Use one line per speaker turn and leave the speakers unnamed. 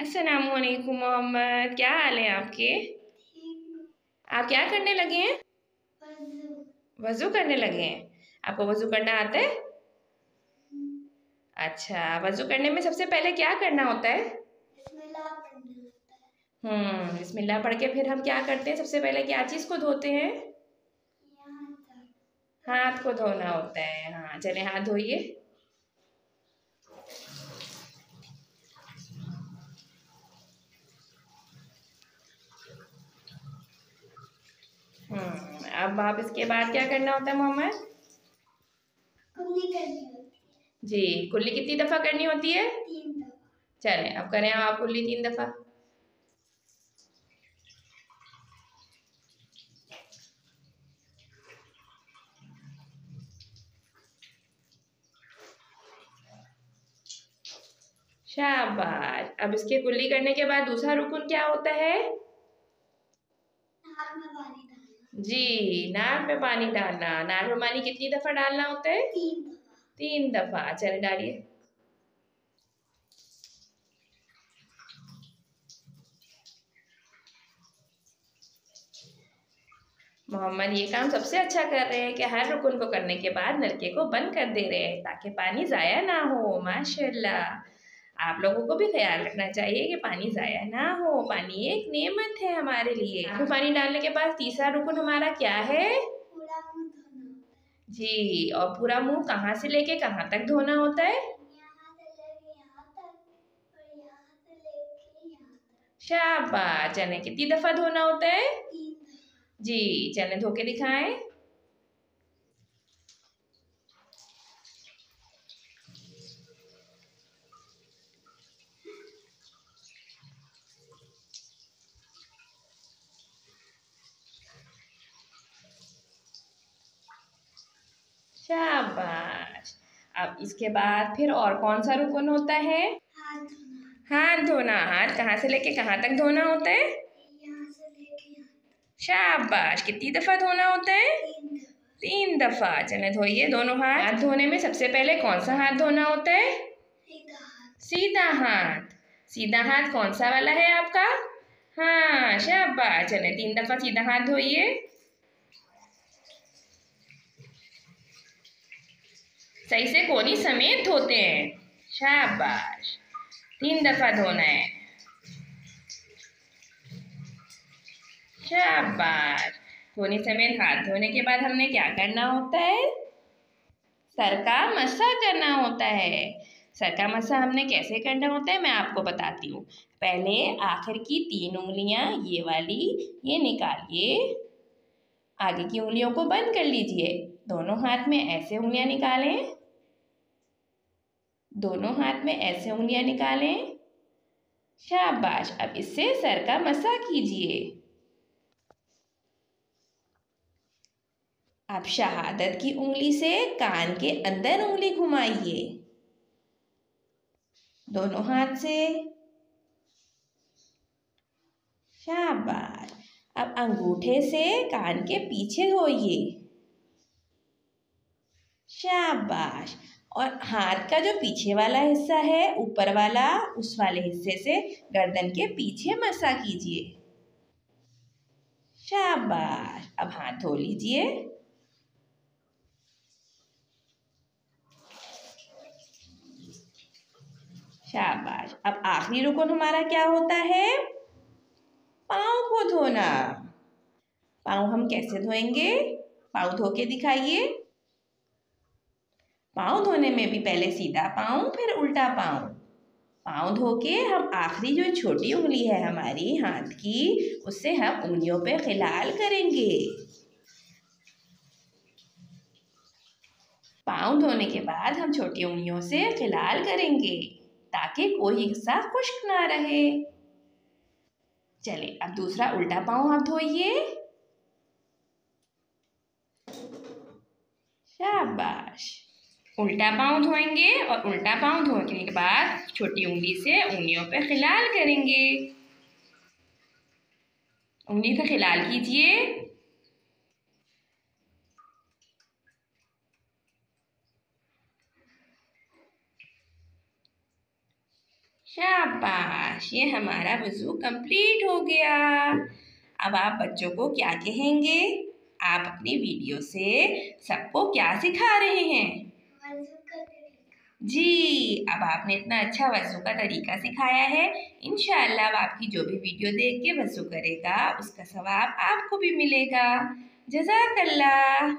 अस्सलामुअलैकुम मोहम्मद, क्या हाल है आपके? आप क्या करने लगे हैं? वज़ू करने लगे हैं। आपको वज़ू करना आता है? अच्छा, वज़ू करने में सबसे पहले क्या करना होता है? बिस्मिल्लाह पढ़ के फिर हम क्या करते हैं? सबसे पहले क्या चीज़ को धोते हैं? हाथ को धोना होता है। हाँ, चले हाथ धोइए। अब आप इसके बाद क्या करना होता है मोहम्मद?
कुल्ली करनी होती है।
जी, कुल्ली कितनी दफ़ा करनी होती है?
3 दफा।
चलें, अब करें आप कुल्ली 3 दफ़ा। शाबाश। अब इसके कुल्ली करने के बाद दूसरा रुकन क्या होता है?
नाक में पानी डालना।
जी, नाक में पानी डालना। नाक में पानी कितनी दफ़ा डालना होता है?
3 दफा।
3 दफ़ा। चलिए डालिए। मोहम्मद ये काम सबसे अच्छा कर रहे हैं कि हर रुकन को करने के बाद नलके को बंद कर दे रहे हैं ताकि पानी ज़ाया ना हो। माशाल्लाह। आप लोगों को भी ख्याल रखना चाहिए कि पानी ज़ाया ना हो। पानी एक नेमत है हमारे लिए। नाक में पानी डालने के बाद तीसरा रुकन हमारा क्या है?
पूरा मुंह धोना होता है।
जी, और पूरा मुंह कहाँ से लेके कहाँ तक धोना होता है?
यहाँ से लेके यहाँ तक और यहाँ से लेके यहाँ तक।
शाबाश। चलें, कितनी दफ़ा धोना होता है?
3 दफा।
जी, चलें धो के दिखाएं। शाबाश। अब इसके बाद फिर और कौन सा रुकन होता है?
हाथ धोना।
हाथ धोना। हाथ कहाँ से लेके कहाँ तक धोना होता है?
यहाँ से लेके यहाँ तक।
शाबाश। कितनी दफ़ा धोना होता है?
3 दफा।
3 दफ़ा। चलें धोइए दोनों हाथ। हाथ धोने में सबसे पहले कौन सा हाथ धोना होता है?
सीधा हाथ।
सीधा हाथ। सीधा हाथ कौन सा वाला है आपका? हाँ, शाबाश। चलें 3 दफ़ा सीधा हाथ धोइए। सही से कोनी समेत धोते हैं। शाबाश। 3 दफ़ा धोना है। शाबाश। कोनी समेत हाथ धोने के बाद हमने क्या करना होता है? सर का मसा करना होता है। सर का मसा हमने कैसे करना होता है मैं आपको बताती हूँ। पहले आखिर की 3 उंगलियां ये वाली ये निकालिए। आगे की उंगलियों को बंद कर लीजिए। दोनों हाथ में ऐसे उंगलियां निकालें। दोनों हाथ में ऐसे उंगलियां निकालें। शाबाश। अब इससे सर का मसा कीजिए। अब शहादत की उंगली से कान के अंदर उंगली घुमाइए दोनों हाथ से। शाबाश। अब अंगूठे से कान के पीछे धोइए। शाबाश। और हाथ का जो पीछे वाला हिस्सा है ऊपर वाला उस वाले हिस्से से गर्दन के पीछे मसा कीजिए। शाबाश। अब हाथ धो लीजिए। शाबाश। अब आखिरी रुकन हमारा क्या होता है? पाँव को धोना। पाँव हम कैसे धोएंगे? पाँव धो के दिखाइए। पाँव धोने में भी पहले सीधा पाँव फिर उल्टा पाँव। पाँव धो के हम आखिरी जो छोटी उंगली है हमारी हाथ की उससे हम उंगलियों पे खिलाल करेंगे। पाँव धोने के बाद हम छोटी उंगलियों से खिलाल करेंगे ताकि कोई हिस्सा खुश्क ना रहे। चलिए अब दूसरा उल्टा पाँव आप धोइए। शाबाश। उल्टा पाँव धोएंगे और उल्टा पाँव धोने के बाद छोटी उंगली से उंगलियों पे खिलाल करेंगे। उंगली पे खिलाल कीजिए। शाबाश, ये हमारा वज़ू कंप्लीट हो गया। अब आप बच्चों को क्या कहेंगे? आप अपनी वीडियो से सबको क्या सिखा रहे हैं?
वज़ू का तरीका।
जी, अब आपने इतना अच्छा वज़ू का तरीका सिखाया है। इंशाअल्लाह अब आपकी जो भी वीडियो देख के वज़ू करेगा उसका सवाब आपको भी मिलेगा। जज़ाकल्लाह।